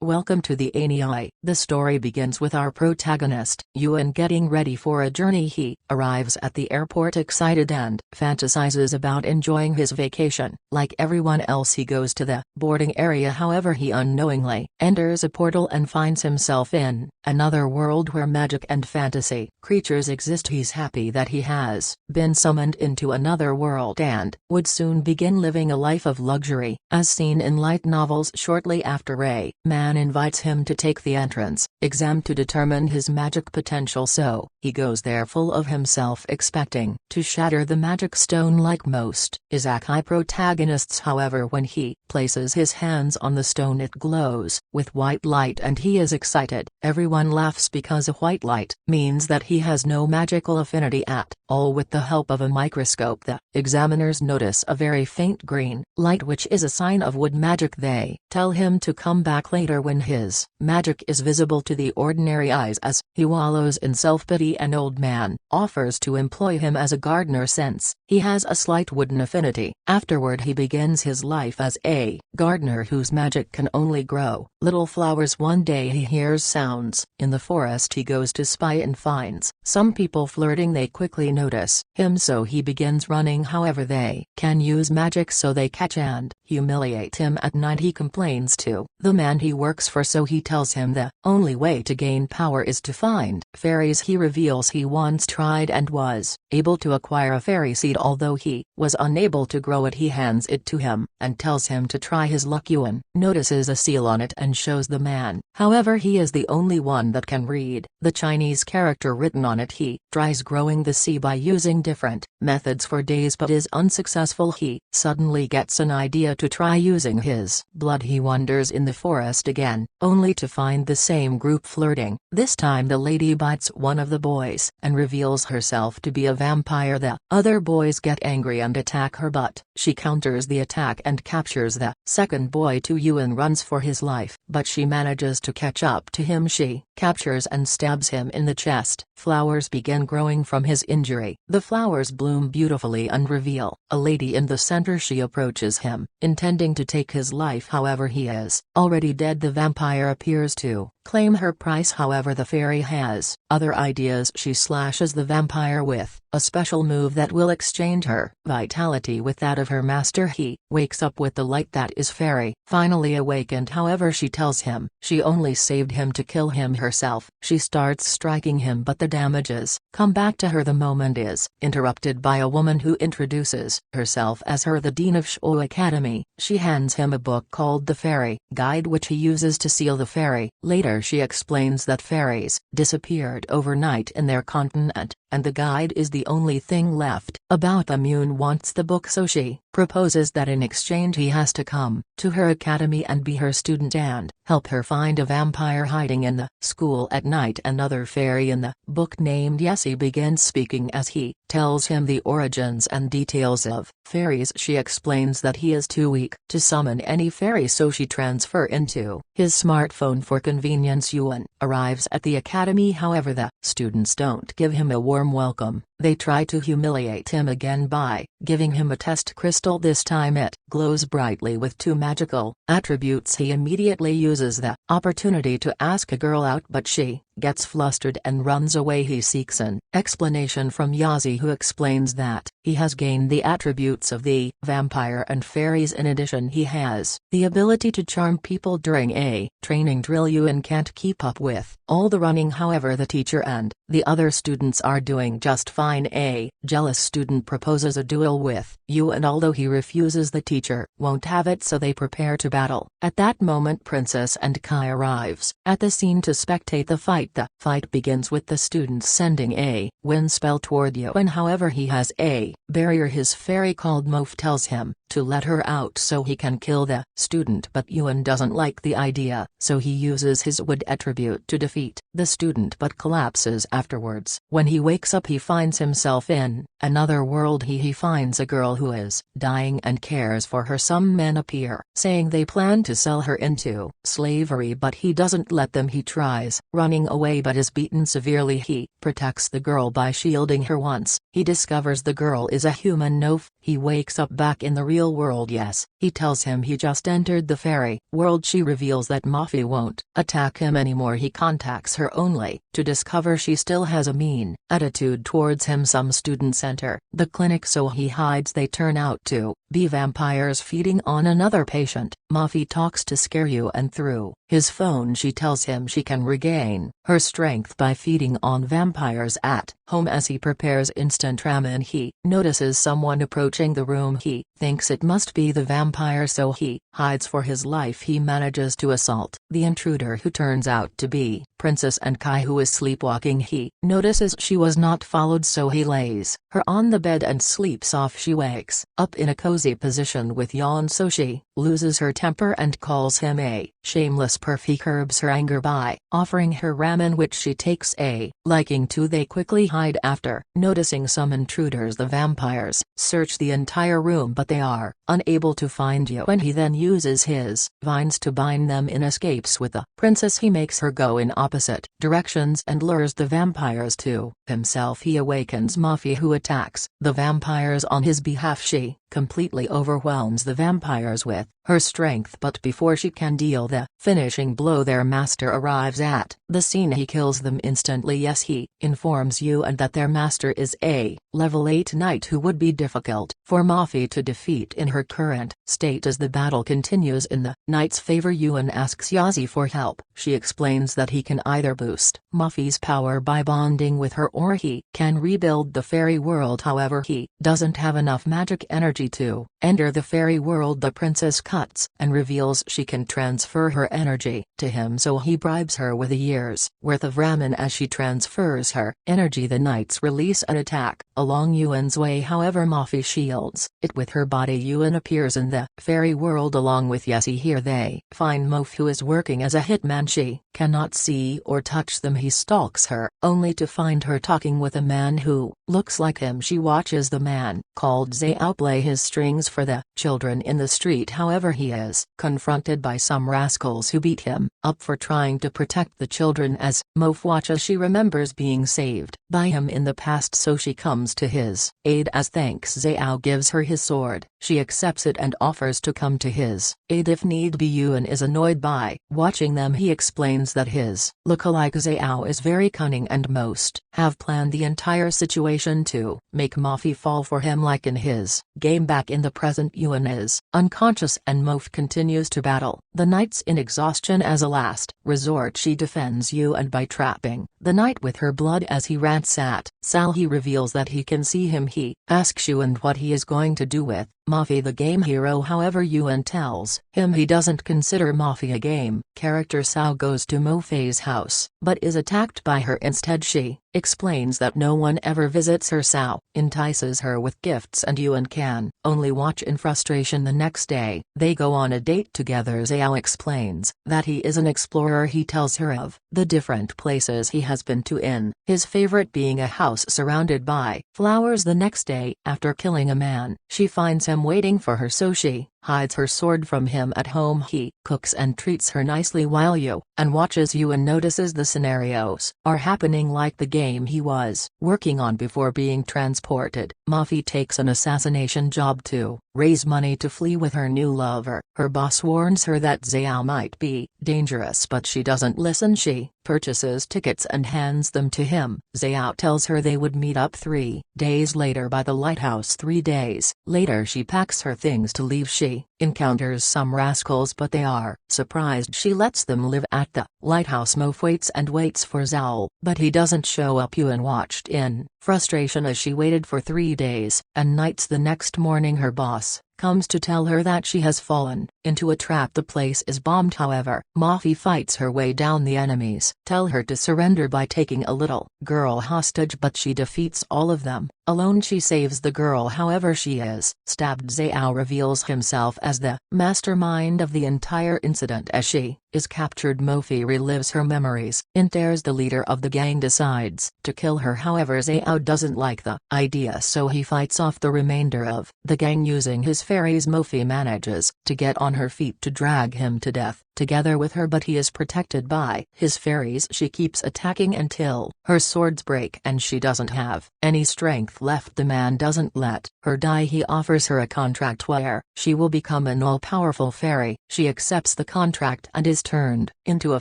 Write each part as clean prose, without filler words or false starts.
Welcome to the anime. The story begins with our protagonist, Yuan, getting ready for a journey. He arrives at the airport excited and fantasizes about enjoying his vacation. Like everyone else, he goes to the boarding area. However, he unknowingly enters a portal and finds himself in another world where magic and fantasy creatures exist. He's happy that he has been summoned into another world and would soon begin living a life of luxury, as seen in light novels. Shortly after, a man invites him to take the entrance exam to determine his magic potential, so he goes there full of himself, expecting to shatter the magic stone like most isekai protagonists. However, when he places his hands on the stone, it glows with white light and he is excited. Everyone laughs because a white light means that he has no magical affinity at all. With the help of a microscope, the examiners notice a very faint green light, which is a sign of wood magic. They tell him to come back later when his magic is visible to the ordinary eyes. As he wallows in self-pity, an old man offers to employ him as a gardener since he has a slight wooden affinity. Afterward, he begins his life as a gardener whose magic can only grow little flowers. One day he hears sounds in the forest. He goes to spy and finds some people flirting. They quickly notice him, so he begins running. However, they can use magic, so they catch and humiliate him. At night, he complains to the man he works for, so he tells him the only way to gain power is to find fairies. He reveals he once tried and was able to acquire a fairy seed. Although he was unable to grow it, he hands it to him and tells him to try his luck. Yuan notices a seal on it and shows the man. However, he is the only one that can read the Chinese character written on it. He tries growing the seed by using different methods for days but is unsuccessful. He suddenly gets an idea to try using his blood. He wanders in the forest again, only to find the same group flirting. This time the lady bites one of the boys and reveals herself to be a vampire. The other boys get angry and attack her, but she counters the attack and captures the second boy too. Yuan runs for his life, but she manages to catch up to him. She captures and stabs him in the chest. Flowers begin growing from his injury. The flowers bloom beautifully and reveal a lady in the center. She approaches him, intending to take his life. However, he is already dead. The vampire appears to claim her price. However, the fairy has other ideas. She slashes the vampire with a special move that will exchange her vitality with that of her master. He wakes up with the light that is fairy finally awakened. However, she tells him she only saved him to kill him herself. She starts striking him, but the damages come back to her. The moment is interrupted by a woman who introduces herself as her the Dean of Shou Academy. She hands him a book called the Fairy Guide, which he uses to seal the fairy. Later she explains that fairies disappeared overnight in their continent, and the guide is the only thing left about them. Yuan wants the book, so she proposes that in exchange he has to come to her academy and be her student and help her find a vampire hiding in the school at night. Another fairy in the book named Yessie begins speaking as he tells him the origins and details of fairies. She explains that he is too weak to summon any fairy, so she transfer into his smartphone for convenience. Yuan arrives at the academy. However, the students don't give him a warm welcome. They try to humiliate him again by giving him a test crystal. This time it glows brightly with two magical attributes. He immediately uses the opportunity to ask a girl out, but she gets flustered and runs away. He seeks an explanation from Yazi, who explains that he has gained the attributes of the vampire and fairies. In addition, he has the ability to charm people during a training drill. Yuan can't keep up with all the running. However, the teacher and the other students are doing just fine. A jealous student proposes a duel with Yuan, although he refuses, the teacher won't have it, so they prepare to battle. At that moment, Princess and Kai arrives at the scene to spectate the fight. The fight begins with the students sending a wind spell toward Yuan. However, he has a barrier. His fairy called Mof tells him to let her out so he can kill the student, but Yuan doesn't like the idea, so he uses his wood attribute to defeat the student but collapses afterwards. When he wakes up, he finds finds himself in another world. He finds a girl who is dying and cares for her. Some men appear, saying they plan to sell her into slavery, but he doesn't let them. He tries running away but is beaten severely. He protects the girl by shielding her. Once he discovers the girl is a human. No, he wakes up back in the real world. Yes, he tells him he just entered the fairy world. She reveals that Mafi won't attack him anymore. He contacts her only to discover she still has a mean attitude towards him. Some students enter the clinic, so he hides. They turn out to be vampires feeding on another patient. Mafi talks to scare you, and through his phone she tells him she can regain her strength by feeding on vampires at home. As he prepares instant ramen, he notices someone approaching the room. He thinks it must be the vampire, so he hides for his life. He manages to assault the intruder, who turns out to be Princess and Kai, who is sleepwalking. He notices she was not followed, so he lays her on the bed and sleeps off. She wakes up in a cozy position with yawn, so she loses her temper and calls him a shameless perf. He curbs her anger by offering her ramen, which she takes a liking to. They quickly hide after noticing some intruders. The vampires search the entire room, but they are unable to find you. When he then uses his vines to bind them in, escapes with the princess. He makes her go in opposite directions and lures the vampires to himself. He awakens Mafi, who attacks the vampires on his behalf. She completely overwhelms the vampires with her strength, but before she can deal the finishing blow, their master arrives at the scene. He kills them instantly. Yes, he informs you and that their master is a level 8 knight who would be difficult for Mafi to defeat in her current state. As the battle continues in the knight's favor, Yuan asks Yazi for help. She explains that he can either boost Mafi's power by bonding with her, or he can rebuild the fairy world. However, he doesn't have enough magic energy to enter the fairy world. The princess cuts and reveals she can transfer her energy to him, so he bribes her with a year's worth of ramen. As she transfers her energy, the knights release an attack along Yuan's way. However, Mafi shields it with her body. Yuan appears in the fairy world along with Yesi. Here they find Mof, who is working as a hitman. She cannot see or touch them. He stalks her, only to find her talking with a man who looks like him. She watches the man called Zhao play his strings for the children in the street. However, he is confronted by some rascals who beat him up for trying to protect the children. As Mof watches, she remembers being saved by him in the past, so she comes to his aid. As thanks, Zhao gives her his sword. She accepts it and offers to come to his aid if need be. Yuan is annoyed by watching them. He explains that his lookalike Zhao is very cunning and most have planned the entire situation to make Mafi fall for him like in his game. Back in the present, Yuan is unconscious and Mof continues to battle the knights in exhaustion. As a last resort, she defends Yuan by trapping the knight with her blood. As he rants at Sal, he reveals that he can see him. He asks Yuan what he is going to do with Mafi, the game hero. However, Yuan tells him he doesn't consider Mafi a game character. Sao goes to Mofei's house, but is attacked by her instead. She explains that no one ever visits her. Sao entices her with gifts and Yuan can only watch in frustration. The next day, they go on a date together. Zhao explains that he is an explorer. He tells her of the different places he has been to, in his favorite being a house surrounded by flowers. The next day, after killing a man, she finds him waiting for her, so she hides her sword from him at home. He cooks and treats her nicely while Yuan watches. Yuan notices the scenarios are happening like the game he was working on before being transported. Mafi takes an assassination job to raise money to flee with her new lover. Her boss warns her that Zhao might be dangerous, but she doesn't listen. She purchases tickets and hands them to him. Zhao tells her they would meet up 3 days later by the lighthouse. 3 days later, she packs her things to leave. She encounters some rascals, but they are surprised. She lets them live at the lighthouse. Mof waits and waits for Zhao, but he doesn't show up. Yuan watched in frustration as she waited for 3 days and nights. The next morning, her boss comes to tell her that she has fallen into a trap. The place is bombed. However, Mafi fights her way down. The enemies tell her to surrender by taking a little girl hostage, but she defeats all of them alone. She saves the girl, however she is stabbed. Zhao reveals himself as the mastermind of the entire incident as she is captured. Mofi relives her memories. There's the leader of the gang decides to kill her. However, Zhao doesn't like the idea, so he fights off the remainder of the gang using his fairies. Mofi manages to get on her feet to drag him to death together with her, but he is protected by his fairies. She keeps attacking until her swords break and she doesn't have any strength left. The man doesn't let her die. He offers her a contract where she will become an all-powerful fairy. She accepts the contract and is turned into a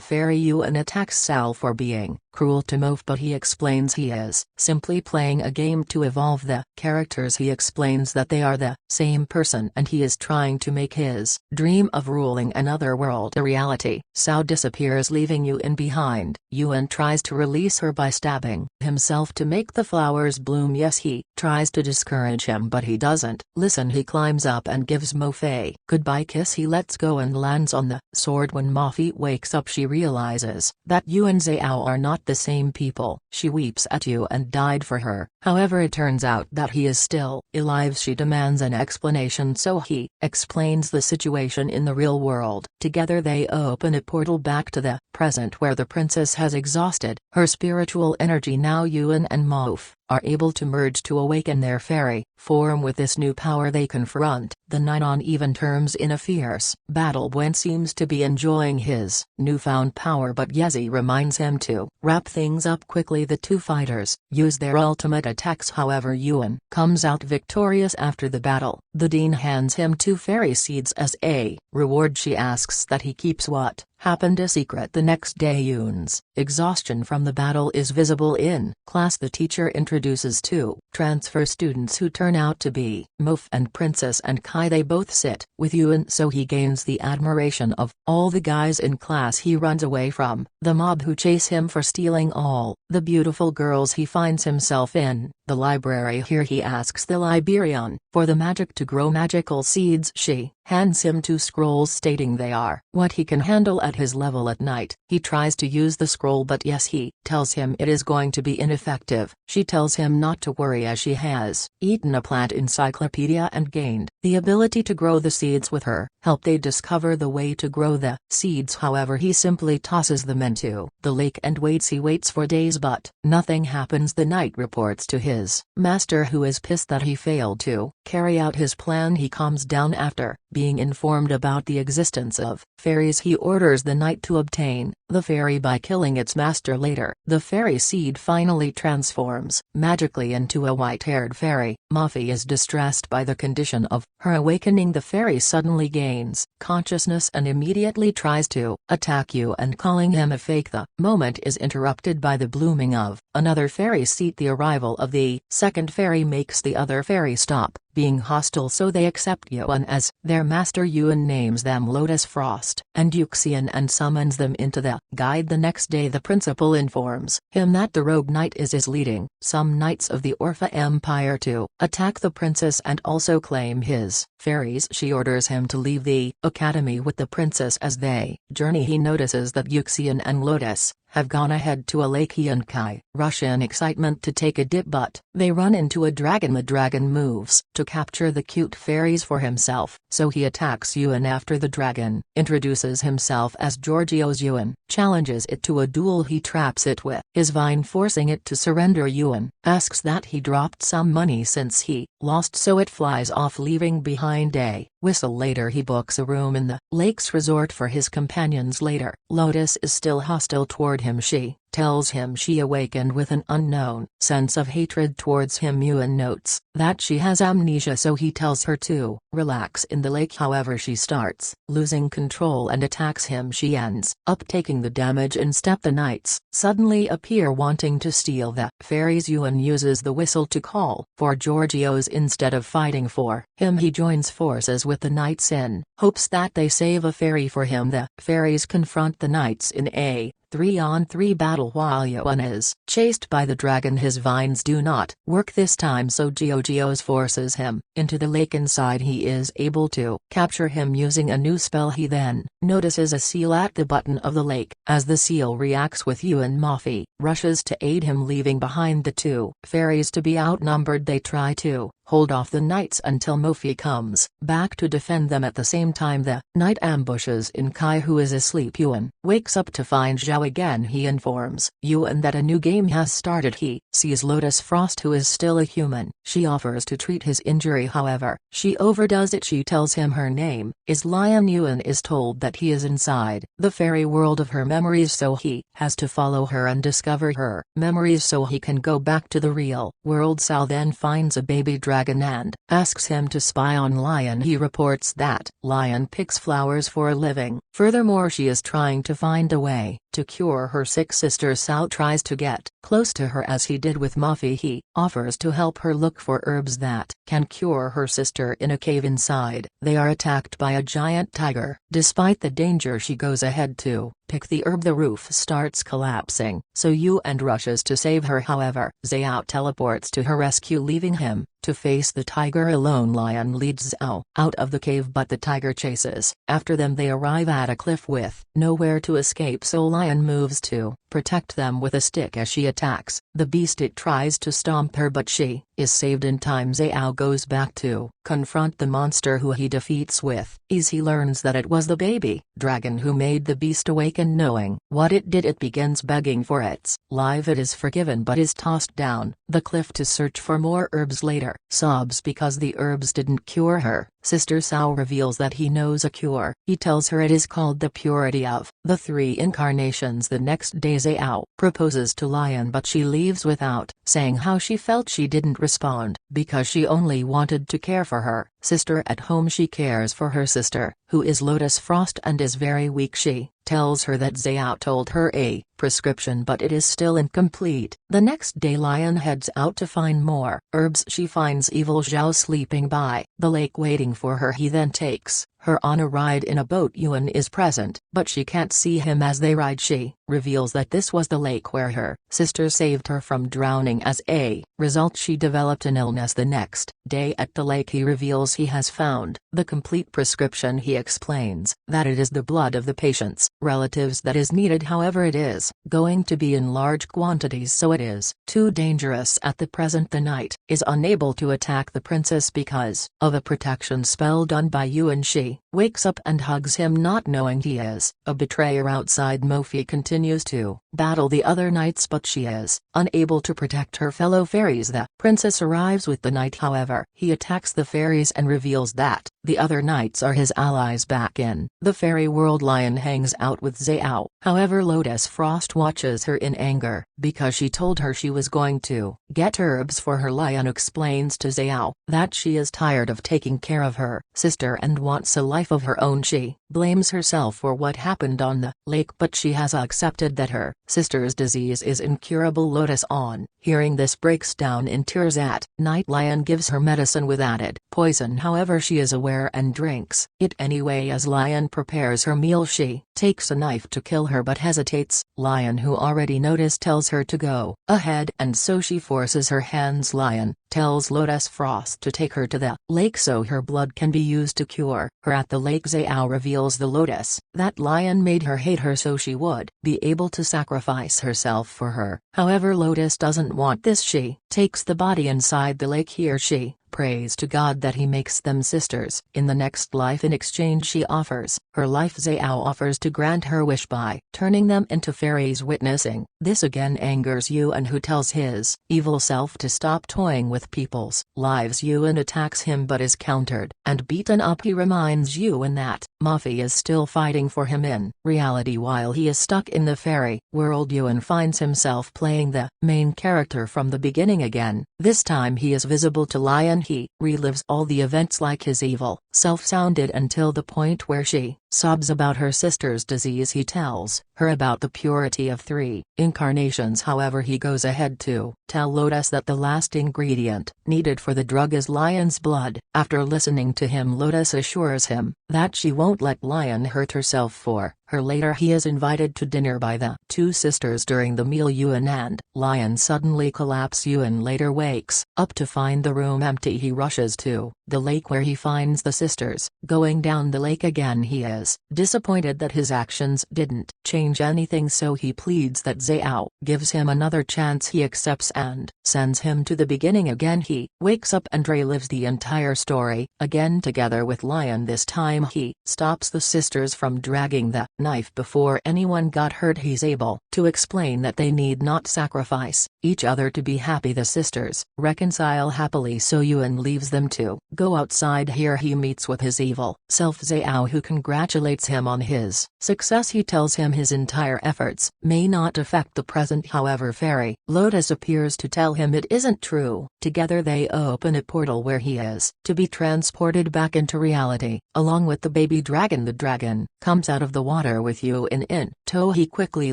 fairy. Yuan attacks Sal for being cruel to Mof, but he explains he is simply playing a game to evolve the characters. He explains that they are the same person and he is trying to make his dream of ruling another world a reality. Sao disappears, leaving Yuan behind. Yuan tries to release her by stabbing himself to make the flowers bloom. Yes, he tries to discourage him, but he doesn't listen. He climbs up and gives Mof a goodbye kiss. He lets go and lands on the sword. When Mofi wakes up, she realizes that Yuan and Zhao are not the same people. She weeps at Yuan and died for her. However, it turns out that he is still alive. She demands an explanation, so he explains the situation in the real world. Together they open a portal back to the present where the princess has exhausted her spiritual energy. Now Yuan and Mof are able to merge to awaken their fairy form. With this new power they confront the Nine on even terms in a fierce battle. Wen seems to be enjoying his newfound power, but Yezi reminds him to wrap things up quickly. The two fighters use their ultimate attacks. However, Yuan comes out victorious after the battle. The dean hands him 2 fairy seeds as a reward. She asks that he keeps what happened a secret. The next day, Yuan's exhaustion from the battle is visible in class. The teacher introduces 2 transfer students who turn out to be Mof and Princess and Kai. They both sit with Yuan, so he gains the admiration of all the guys in class. He runs away from the mob who chase him for stealing all the beautiful girls. He finds himself in the library. Here he asks the librarian for the magic to grow magical seeds. She hands him 2 scrolls stating they are what he can handle at his level. At night, he tries to use the scroll, but yes, he tells him it is going to be ineffective. She tells him not to worry as she has eaten a plant encyclopedia and gained the ability to grow the seeds with her help. They discover the way to grow the seeds. However, he simply tosses them into the lake and waits. He waits for days, but nothing happens. The knight reports to his master, who is pissed that he failed to carry out his plan. He calms down after being informed about the existence of fairies. He orders the knight to obtain the fairy by killing its master. Later, the fairy seed finally transforms magically into a white-haired fairy. Mofi is distressed by the condition of her awakening. The fairy suddenly gains consciousness and immediately tries to attack you and calling him a fake. The moment is interrupted by the blooming of another fairy seed. The arrival of the second fairy makes the other fairy stop being hostile, so they accept Yuan as their master. Yuan names them Lotus Frost and Yuxian and summons them into the guide. The next day, the principal informs him that the rogue knight is leading some knights of the Orpha Empire to attack the princess and also claim his fairies. She orders him to leave the academy with the princess. As they journey, he notices that Yuxian and Lotus have gone ahead to a lake. He and Kai rush in excitement to take a dip, but they run into a dragon. The dragon moves to capture the cute fairies for himself, so he attacks Yuan after the dragon introduces himself as Giorgio's. Yuan challenges it to a duel. He traps it with his vine, forcing it to surrender. Yuan asks that he dropped some money since he lost, so it flies off, leaving behind a whistle. Later, he books a room in the lake's resort for his companions. Later, Lotus is still hostile toward him. She tells him she awakened with an unknown sense of hatred towards him. Yuan notes that she has amnesia, so he tells her to relax in the lake. However, she starts losing control and attacks him. She ends up taking the damage. Instead, the knights suddenly appear wanting to steal the fairies. Yuan uses the whistle to call for Giorgio's. Instead of fighting for him, he joins forces with the knights in hopes that they save a fairy for him. The fairies confront the knights in a 3-on-3 battle while Yuan is chased by the dragon. His vines do not work this time, so Giorgio's forces him into the lake. Inside, he is able to capture him using a new spell. He then notices a seal at the bottom of the lake. As the seal reacts with Yuan, Mofi rushes to aid him, leaving behind the 2 fairies to be outnumbered. They try to hold off the knights until Mofi comes back to defend them. At the same time, the knight ambushes in Kai, who is asleep. Yuan wakes up to find Zhao again. He informs Yuan that a new game has started. He sees Lotus Frost, who is still a human. She offers to treat his injury, however, she overdoes it. She tells him her name is Lion. Yuan is told that he is inside the fairy world of her memories, so he has to follow her and discover her memories so he can go back to the real world. Cao then finds a baby dragon and asks him to spy on Lion. He reports that Lion picks flowers for a living. Furthermore, she is trying to find a way to cure her sick sister. Cao tries to get close to her as he did with Muffy. He offers to help her look for herbs that can cure her sister in a cave inside. They are attacked by a giant tiger. Despite the danger, she goes ahead to pick the herb. The roof starts collapsing, so Yuan rushes to save her. However, Zhao teleports to her rescue, leaving him to face the tiger alone. Lion leads Zhao out of the cave, but the tiger chases after them. They arrive at a cliff with nowhere to escape, so Lion moves to protect them with a stick. As she attacks the beast, it tries to stomp her, but she is saved in time. Zhao goes back to confront the monster, who he defeats with ease. He learns that it was the baby dragon who made the beast awake, and knowing what it did, it begins begging for its life. It is forgiven but is tossed down the cliff to search for more herbs. Later, sobs because the herbs didn't cure her sister. Cao reveals that he knows a cure. He tells her it is called the purity of the three incarnations. The next day, Zhao proposes to Lion, but she leaves without saying how she felt. She didn't respond because she only wanted to care for her sister. At home, she cares for her sister, who is Lotus Frost and is very weak. She tells her that Zhao told her a prescription, but it is still incomplete. The next day, Lion heads out to find more herbs. She finds evil Zhao sleeping by the lake waiting for her. He then takes her on a ride in a boat. Yuan is present, but she can't see him. As they ride, she reveals that this was the lake where her sister saved her from drowning. As a result, she developed an illness. The next day at the lake, he reveals he has found the complete prescription. He explains that it is the blood of the patient's relatives that is needed. However, it is going to be in large quantities, so it is too dangerous at the present. The knight is unable to attack the princess because of a protection spell done by Yuan. She wakes up and hugs him, not knowing he is a betrayer. Outside, Mofi continues to battle the other knights, but she is unable to protect her fellow fairies. The princess arrives with the knight, however, he attacks the fairies and reveals that the other knights are his allies. Back in the fairy world, Lion hangs out with Zhao. However, Lotus Frost watches her in anger because she told her she was going to get herbs for her. Lion explains to Zhao that she is tired of taking care of her sister and wants a life of her own. She blames herself for what happened on the lake, but she has accepted that her sister's disease is incurable. Lotus, on hearing this, breaks down in tears. At night, Lion gives her medicine with added poison. However, she is aware and drinks it anyway. As Lion prepares her meal, she takes a knife to kill her but hesitates. Lion, who already noticed, tells her to go ahead, and so she forces her hands. Lion tells Lotus Frost to take her to the lake so her blood can be used to cure her. At the lake, Zhao reveals the Lotus that Lion made her hate her so she would be able to sacrifice herself for her. However, Lotus doesn't want this. She takes the body inside the lake. Here she prays to God that he makes them sisters in the next life. In exchange, she offers her life. Zhao offers to grant her wish by turning them into fairies. Witnessing this again angers Yuan, who tells his evil self to stop toying with people's lives. Yuan attacks him but is countered and beaten up. He reminds Yuan that Muffy is still fighting for him in reality while he is stuck in the fairy world. Yuan finds himself playing the main character from the beginning again. This time he is visible to Lion. He relives all the events like his evil self sounded until the point where she sobs about her sister's disease. He tells her about the purity of three incarnations. However, he goes ahead to tell Lotus that the last ingredient needed for the drug is Lion's blood. After listening to him, Lotus assures him that she won't let Lion hurt herself for her later he is invited to dinner by the two sisters. During the meal Yuan and Lion suddenly collapse. Yuan later wakes up to find the room empty. He rushes to the lake where he finds the sisters. Going down the lake again, he is disappointed that his actions didn't change anything, so he pleads that Zhao gives him another chance. He accepts and sends him to the beginning again. He wakes up and relives the entire story again together with Lion. This time he stops the sisters from dragging the knife before anyone got hurt. He's able to explain that they need not sacrifice each other to be happy. The sisters reconcile happily, so Yuan leaves them to go outside. Here he meets with his evil self Zhao, who congratulates him on his success. He tells him his entire efforts may not affect the present. However, Fairy Lotus appears to tell him it isn't true. Together they open a portal where he is to be transported back into reality, along with the baby dragon. The dragon comes out of the water with Yuan in tow. He quickly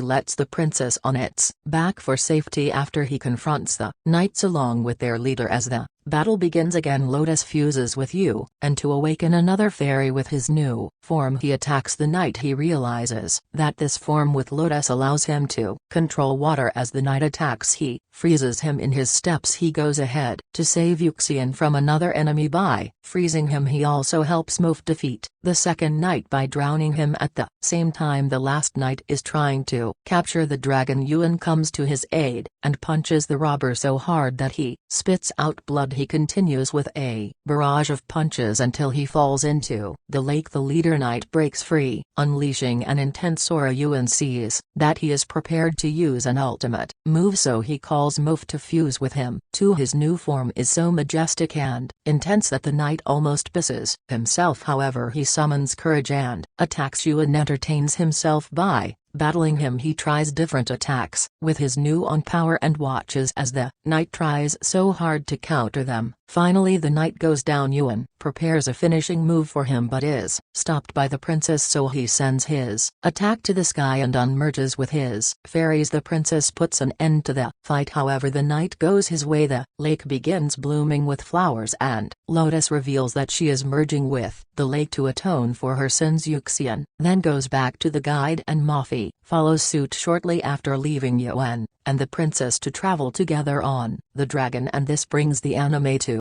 lets the princess on its back for safety after he confronts the knights along with their leader. As the battle begins again, Lotus fuses with Yu, and to awaken another fairy with his new form he attacks the knight. He realizes that this form with Lotus allows him to control water. As the knight attacks, he freezes him in his steps. He goes ahead to save Yuxian from another enemy by freezing him. He also helps Mof defeat the second knight by drowning him. At the same time, the last knight is trying to capture the dragon. Yuan comes to his aid and punches the robber so hard that he spits out blood. He continues with a barrage of punches until he falls into the lake. The leader knight breaks free, unleashing an intense aura. Yuan sees that he is prepared to use an ultimate move, so he calls Mof to fuse with him. His new form is so majestic and intense that the knight almost pisses himself. However, he summons courage and attacks Yuan. Entertains himself by battling him. He tries different attacks with his new on power and watches as the knight tries so hard to counter them. Finally the knight goes down. Yuan prepares a finishing move for him but is stopped by the princess, so he sends his attack to the sky and unmerges with his fairies. The princess puts an end to the fight. However, the knight goes his way. The lake begins blooming with flowers and Lotus reveals that she is merging with the lake to atone for her sins. Yuxian then goes back to the guide and Mafi follows suit shortly after, leaving Yuan and the princess to travel together on the dragon, and this brings the anime to